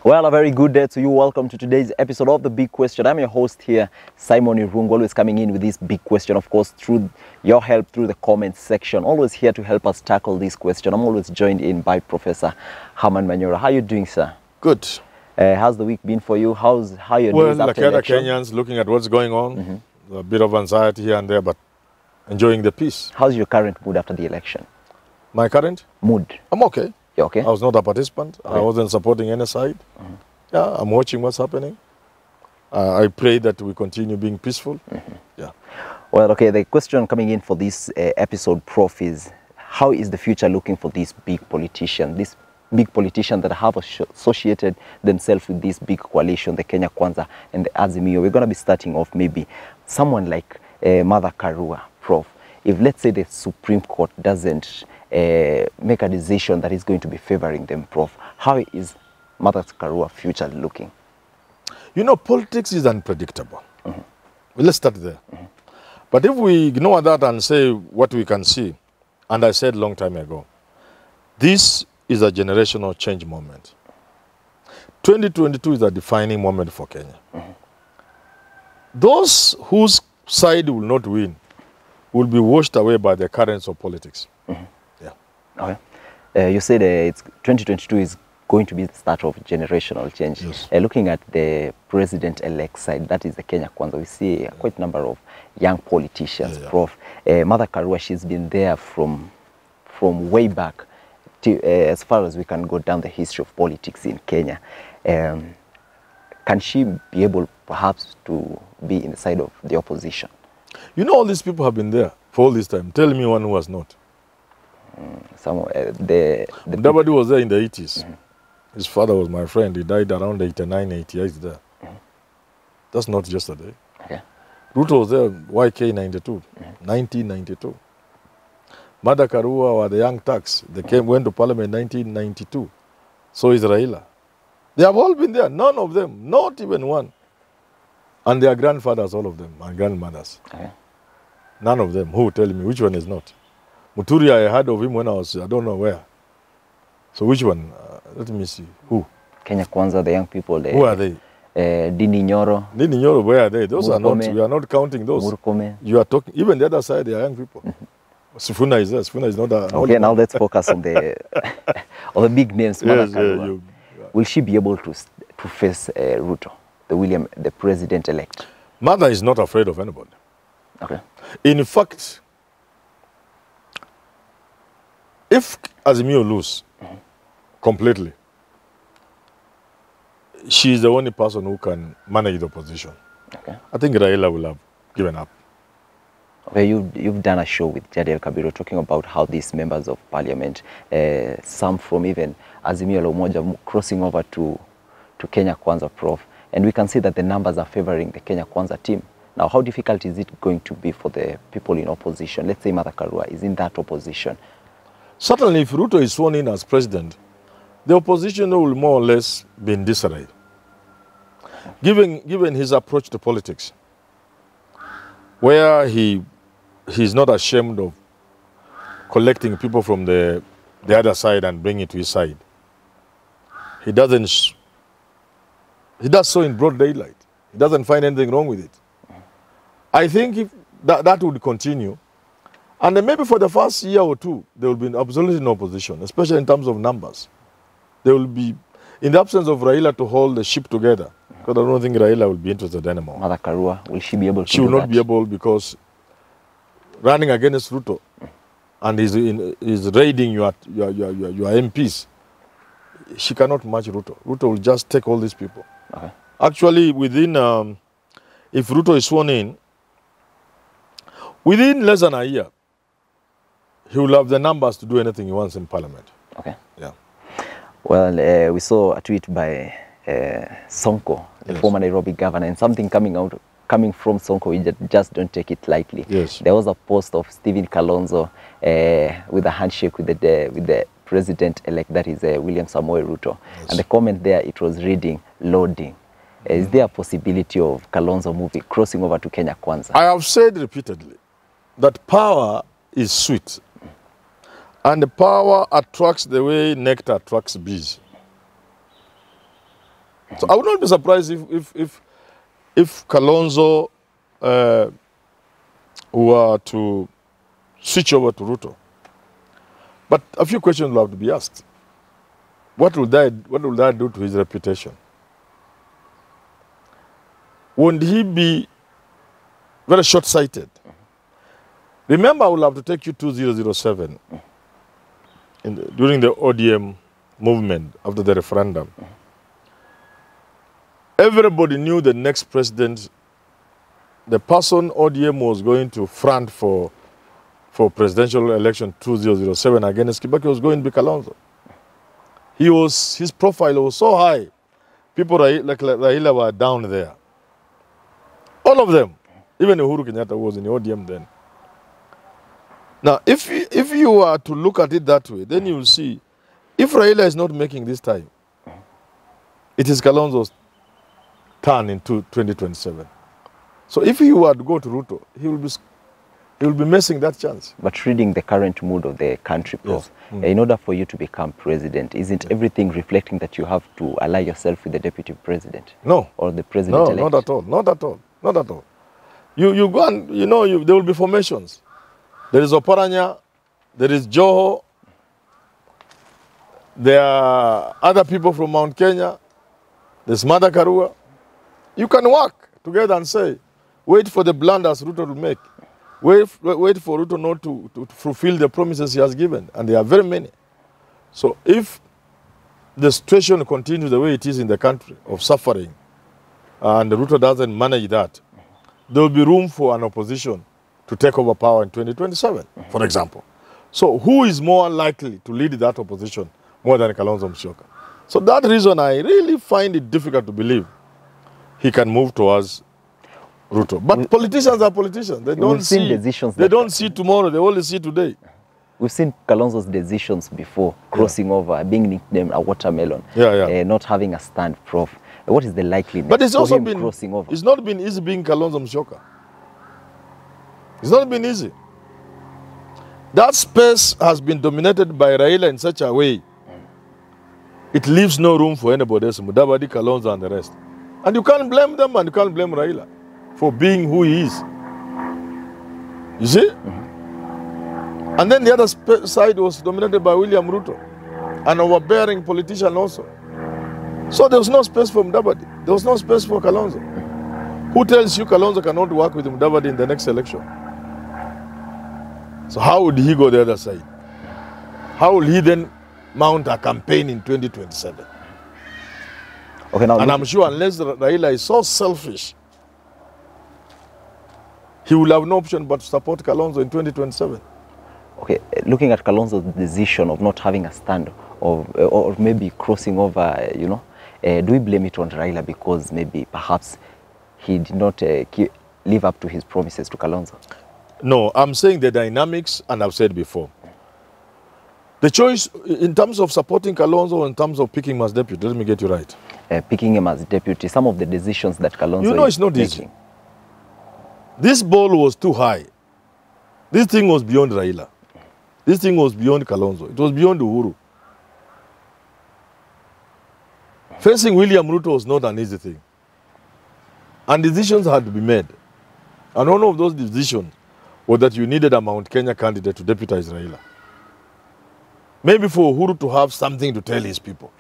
Well, a very good day to you. Welcome to today's episode of The Big Question. I'm your host here, Simon Irungu, always coming in with this big question, of course, through your help through the comments section. Always here to help us tackle this question. I'm always joined in by Professor Herman Manyora. How are you doing, sir? Good. How's the week been for you? How your days after like other election? Kenyans, looking at what's going on, a bit of anxiety here and there, but enjoying the peace. How's your current mood after the election? My current? Mood? I'm okay. You okay? I was not a participant. Okay. I wasn't supporting any side. Yeah, I'm watching what's happening. I pray that we continue being peaceful. Yeah. Well, okay, the question coming in for this episode, Prof, is how is the future looking for these big politicians that have associated themselves with this big coalition, the Kenya Kwanza and the Azimio? We're going to be starting off maybe someone like Martha Karua, Prof. If, let's say, the Supreme Court doesn't make a decision that is going to be favoring them, Prof, how is Martha Karua's future looking? You know, politics is unpredictable. Well, let's start there. But if we ignore that and say what we can see, and I said a long time ago, this is a generational change moment. 2022 is a defining moment for Kenya. Those whose side will not win will be washed away by the currents of politics. Okay. You said 2022 is going to be the start of generational change. Yes. Looking at the president-elect side, that is the Kenya Kwanza, we see quite a number of young politicians, Prof. Martha Karua, she's been there from way back to, as far as we can go down the history of politics in Kenya. Can she be able perhaps to be in the side of the opposition? You know, all these people have been there for all this time. Tell me one who has not. Nobody was there in the 80s. His father was my friend. He died around 89, 88 there. That's not yesterday. Okay. Ruto was there, YK 92, 1992. Martha Karua were the young Turks. They went to parliament in 1992. So is Raila. They have all been there. None of them, not even one. And their grandfathers, all of them, and grandmothers. Okay. None of them. Who? Tell me, which one is not? Muturi, I heard of him when I was, I don't know where. So which one? Let me see. Who? Kenya Kwanza, the young people. Who are they? Dini Nyoro. Dini Nyoro, where are they? Those Murkome. are not, we are not counting those. Murkome. You are talking, even the other side, they are young people. Sifuna is there. Sifuna is not a... Okay, now let's focus on the on the big names. Yes, Will she be able to face Ruto, the president-elect? Mother is not afraid of anybody. Okay. In fact, if Azimio lose completely, she is the only person who can manage the opposition. Okay. I think Raila will have given up. Okay, you've done a show with Jadiel Kabiro talking about how these members of parliament, some from even Azimio la Umoja, crossing over to Kenya Kwanza, Prof. And we can see that the numbers are favoring the Kenya Kwanza team. Now, how difficult is it going to be for the people in opposition? Let's say Martha Karua is in that opposition. Certainly, if Ruto is sworn in as president, the opposition will more or less be in disarray. Given his approach to politics, where he's not ashamed of collecting people from the other side and bringing it to his side. He does so in broad daylight. He doesn't find anything wrong with it. I think if that would continue, and then maybe for the first year or two, there will be absolutely no opposition, especially in terms of numbers. There will be, in the absence of Raila to hold the ship together, because I don't think Raila will be interested anymore. Martha Karua, will she be able to She will not be able, because running against Ruto and is raiding your MPs, she cannot match Ruto. Ruto will just take all these people. Okay. Actually, if Ruto is sworn in, within less than a year, he will have the numbers to do anything he wants in parliament. Okay. Yeah. Well, we saw a tweet by Sonko, the former Nairobi governor, and something coming from Sonko, we just don't take it lightly. Yes. There was a post of Stephen Kalonzo with a handshake with the president-elect, that is William Samoei Ruto. Yes. And the comment there, it was reading, loading. Is there a possibility of Kalonzo crossing over to Kenya Kwanza? I have said repeatedly that power is sweet. And the power attracts the way nectar attracts bees. So I would not be surprised if Kalonzo were to switch over to Ruto. But a few questions will have to be asked. What will that do to his reputation? Won't he be very short-sighted? Remember, I will have to take you 2007 during the ODM movement after the referendum. Everybody knew the next president, the person ODM was going to front for presidential election 2007 against Kibaki was going to be Kalonzo. His profile was so high. People like Raila were down there. All of them. Even Uhuru Kenyatta was in the ODM then. Now, if you were to look at it that way, then you will see, if Raila is not making this time, it is Kalonzo's turn into 2027. So if he were to go to Ruto, he will be missing that chance. But reading the current mood of the country, Prof, yes. In order for you to become president, isn't everything reflecting that you have to ally yourself with the deputy president? No. Or the president-elect? No, not at all. Not at all. Not at all. You go and, there will be formations. There is Oparanya, there is Joho, there are other people from Mount Kenya, there's Mada Karua. You can work together and say, wait for the blunders Ruto will make. Wait for Ruto not to fulfill the promises he has given. And there are very many. So if the situation continues the way it is in the country of suffering, and Ruto doesn't manage that, there will be room for an opposition to take over power in 2027, for example. So who is more likely to lead that opposition more than Kalonzo Musyoka? So that reason, I really find it difficult to believe he can move towards Ruto. But politicians are politicians. They don't see tomorrow. They only see today. We've seen Kalonzo's decisions before, crossing over, being nicknamed a watermelon, not having a stand, Prof. What is the likeliness but it's also been crossing over? It's not been easy being Kalonzo Musyoka. It's not been easy. That space has been dominated by Raila in such a way, it leaves no room for anybody else, Mudavadi, Kalonzo and the rest. And you can't blame them and you can't blame Raila for being who he is. You see? And then the other side was dominated by William Ruto, an overbearing politician also. So there was no space for Mudavadi. There was no space for Kalonzo. Who tells you Kalonzo cannot work with Mudavadi in the next election? So how would he go the other side? How will he then mount a campaign in 2027? Okay, now and I'm sure unless Raila is so selfish, he will have no option but to support Kalonzo in 2027. Okay, looking at Kalonzo's decision of not having a stand or maybe crossing over, do we blame it on Raila because maybe perhaps he did not live up to his promises to Kalonzo? No, I'm saying the dynamics, and I've said before. The choice in terms of supporting Kalonzo, in terms of picking him as deputy, let me get you right. Picking him as deputy, some of the decisions that Kalonzo it's not easy. This ball was too high. This thing was beyond Raila. This thing was beyond Kalonzo. It was beyond Uhuru. Facing William Ruto was not an easy thing. And decisions had to be made. And one of those decisions was that you needed a Mount Kenya candidate to deputize Raila. Maybe for Uhuru to have something to tell his people.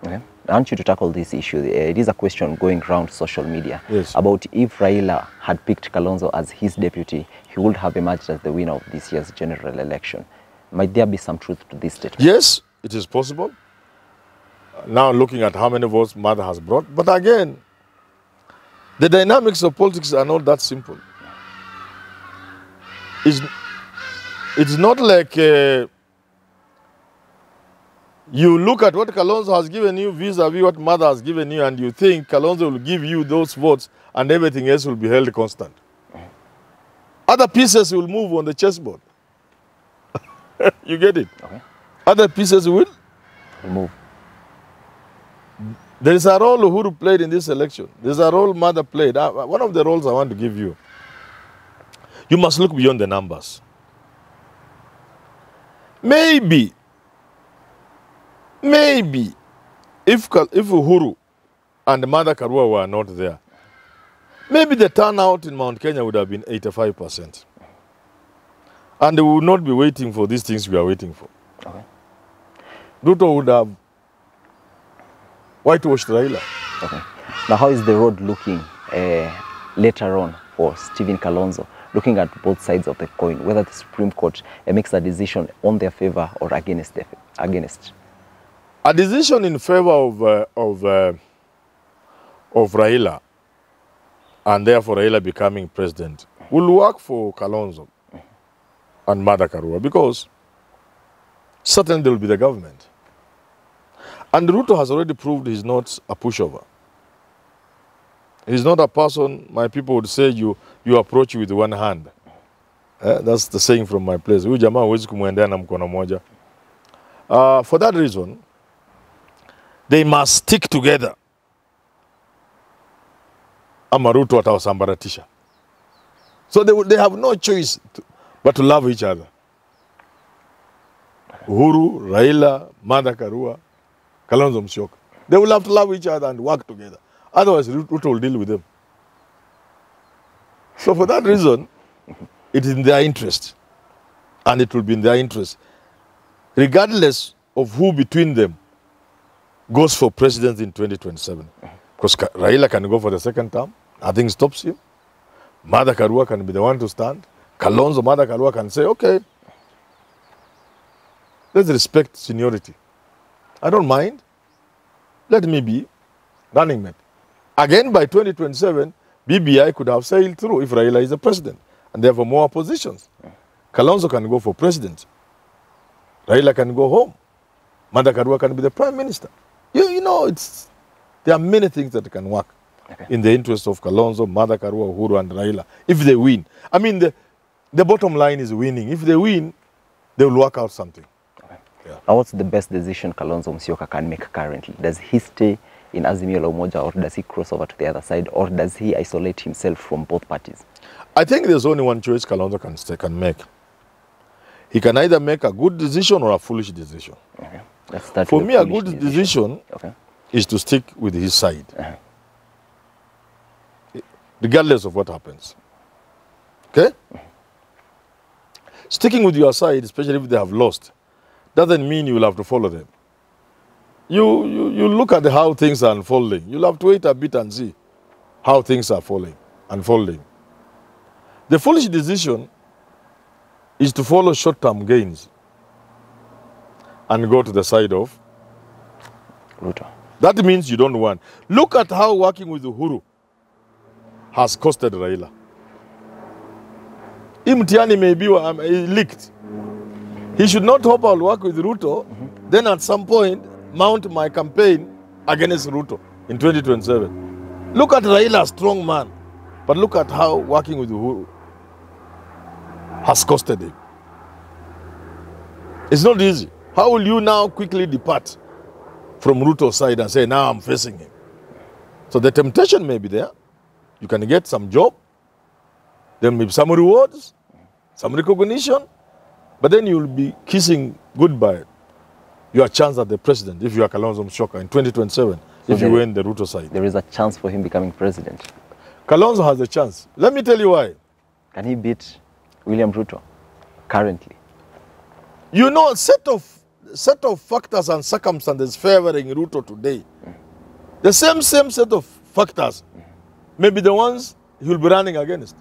Okay. I want you to tackle this issue. It is a question going around social media about if Raila had picked Kalonzo as his deputy, he would have emerged as the winner of this year's general election. Might there be some truth to this statement? Yes, it is possible. Now looking at how many votes Mada has brought. But again, the dynamics of politics are not that simple. It's not like you look at what Kalonzo has given you vis-a-vis what Mada has given you, and you think Kalonzo will give you those votes and everything else will be held constant. Other pieces will move on the chessboard. You get it? Okay. Other pieces will move. There is a role Uhuru played in this election. There is a role Mada played. One of the roles I want to give you, you must look beyond the numbers. Maybe if Uhuru and Mother Karua were not there, maybe the turnout in Mount Kenya would have been 85%. And we would not be waiting for these things we are waiting for. Okay. Ruto would have whitewashed Raila. Okay. Now, how is the road looking later on for Stephen Kalonzo, looking at both sides of the coin, whether the Supreme Court makes a decision on their favor or against? A decision in favor of Raila, and therefore Raila becoming president, will work for Kalonzo and Mother Karua, because certainly there will be the government. And Ruto has already proved he's not a pushover. He's not a person, my people would say, you approach with one hand. That's the saying from my place. For that reason, they must stick together. Ama Ruto atawasambaratisha. So they have no choice but to love each other. Uhuru, Raila, Mother Karua, Kalonzo Musyoka. They will have to love each other and work together. Otherwise, Ruto will deal with them. So for that reason, it is in their interest. And it will be in their interest. Regardless of who between them goes for president in 2027. Because Raila can go for the second term. Nothing stops him. Mother Karua can be the one to stand. Kalonzo, Mother Karua can say, okay, let's respect seniority. I don't mind. Let me be running mate. Again, by 2027, BBI could have sailed through if Raila is the president. And therefore more positions. Kalonzo can go for president. Raila can go home. Mother Karua can be the prime minister. You know, there are many things that can work in the interest of Kalonzo, Mother Karua, Uhuru, and Raila, if they win. I mean, the bottom line is winning. If they win, they will work out something. Okay. Yeah. Now, what's the best decision Kalonzo Musyoka can make currently? Does he stay in Azimio la Umoja, or does he cross over to the other side, or does he isolate himself from both parties? I think there's only one choice Kalonzo can make. He can either make a good decision or a foolish decision. Okay. Let's start For with me, a good decision okay. is to stick with his side, regardless of what happens. Okay? Sticking with your side, especially if they have lost, doesn't mean you will have to follow them. You look at how things are unfolding. You'll have to wait a bit and see how things are unfolding. The foolish decision is to follow short-term gains and go to the side of Ruto. That means you don't want. Look at how working with Uhuru has costed Raila. Imtiani may be leaked. He should not hope I'll work with Ruto, then at some point mount my campaign against Ruto in 2027. Look at Raila, a strong man, but look at how working with Uhuru has costed him. It's not easy. How will you now quickly depart from Ruto's side and say, now I'm facing him? So the temptation may be there. You can get some job. There may be some rewards, some recognition, but then you'll be kissing goodbye your chance at the president if you are Kalonzo Musyoka in 2027, so if you win the Ruto side. There is a chance for him becoming president. Kalonzo has a chance. Let me tell you why. Can he beat William Ruto currently? You know, set of factors and circumstances favoring Ruto today, the same set of factors may be the ones he will be running against.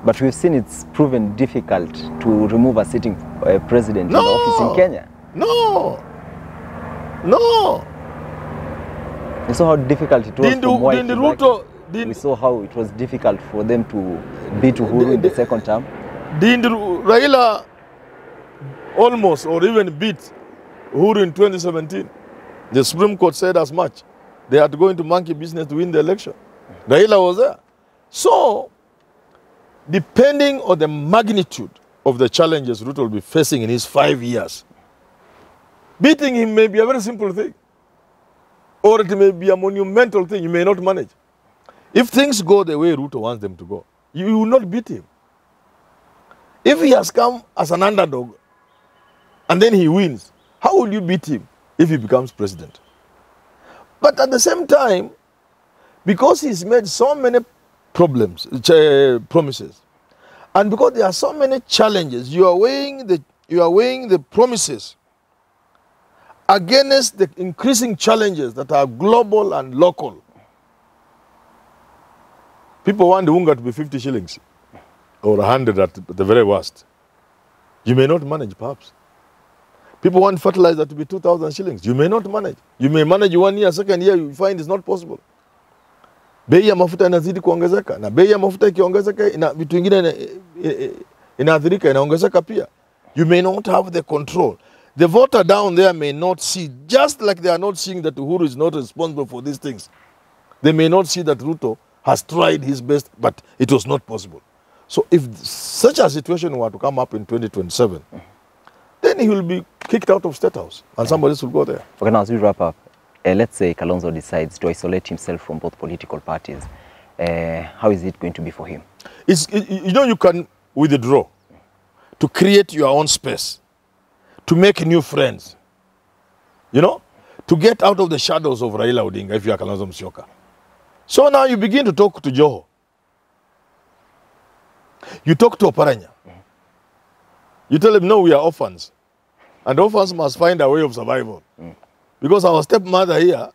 But we've seen it's proven difficult to remove a sitting president in office in Kenya. No. We saw how difficult it was for Mwai. We saw how it was difficult for them to beat Uhuru in the second term. Didn't Raila almost or even beat Uhuru in 2017? The Supreme Court said as much. They had to go into monkey business to win the election. Raila was there. So, depending on the magnitude of the challenges Ruto will be facing in his 5 years, beating him may be a very simple thing. Or it may be a monumental thing you may not manage. If things go the way Ruto wants them to go, you will not beat him. If he has come as an underdog and then he wins, how will you beat him if he becomes president? But at the same time, because he's made so many promises, and because there are so many challenges, you are weighing the promises against the increasing challenges that are global and local. People want the unga to be 50 shillings or 100 at the very worst. You may not manage, perhaps. People want fertilizer to be 2,000 shillings. You may not manage. You may manage 1 year, second year, you find it's not possible. Bei ya mafuta inazidi kuongezeka, na bei ya mafuta ikiongezeka vitu vingine inaathirika, inaongezeka pia. You may not have the control. The voter down there may not see, just like they are not seeing that Uhuru is not responsible for these things. They may not see that Ruto has tried his best, but it was not possible. So if such a situation were to come up in 2027, then he will be kicked out of State House and somebody else will go there. Okay, now as we wrap up, let's say Kalonzo decides to isolate himself from both political parties. How is it going to be for him? You know, you can withdraw to create your own space, to make new friends, you know, to get out of the shadows of Raila Odinga if you are Kalonzo Musyoka. So now you begin to talk to Joho. You talk to Oparanya. You tell him, no, we are orphans. And orphans must find a way of survival. Because our stepmother here,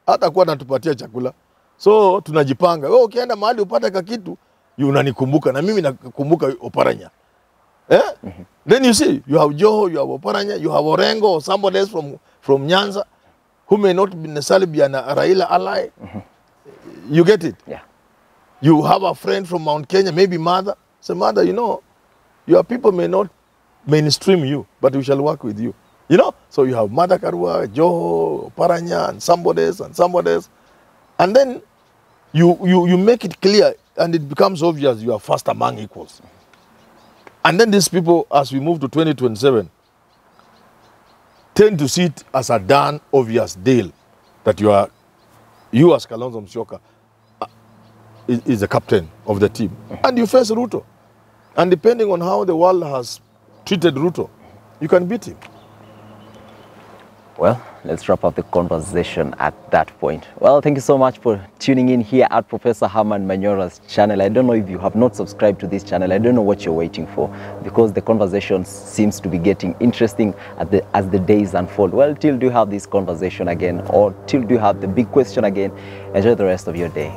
hatakuwa natupatia chakula. So tunajipanga. Wewe ukienda mahali upate kakitu, unanikumbuka na mimi nakumbuka Oparanya. Then you see, you have Joho, you have Oparanya, you have Orengo or somebody else from Nyanza who may not necessarily be a Raila ally. You get it? Yeah. You have a friend from Mount Kenya, maybe Mother. Say, Mother, you know, your people may not mainstream you, but we shall work with you. You know? So you have Mother Karua, Joho, Oparanya, and somebody else, and somebody else. And then you make it clear, and it becomes obvious you are first among equals. And then these people, as we move to 2027, tend to see it as a done, obvious deal that you as Kalonzo Musyoka is the captain of the team. And you face Ruto. And depending on how the world has treated Ruto, you can beat him. Well, let's wrap up the conversation at that point. Well, thank you so much for tuning in here at Professor Herman Manyora's channel. I don't know if you have not subscribed to this channel. I don't know what you're waiting for, because the conversation seems to be getting interesting as the days unfold. Well, till do you have this conversation again, or till do you have the big question again, enjoy the rest of your day.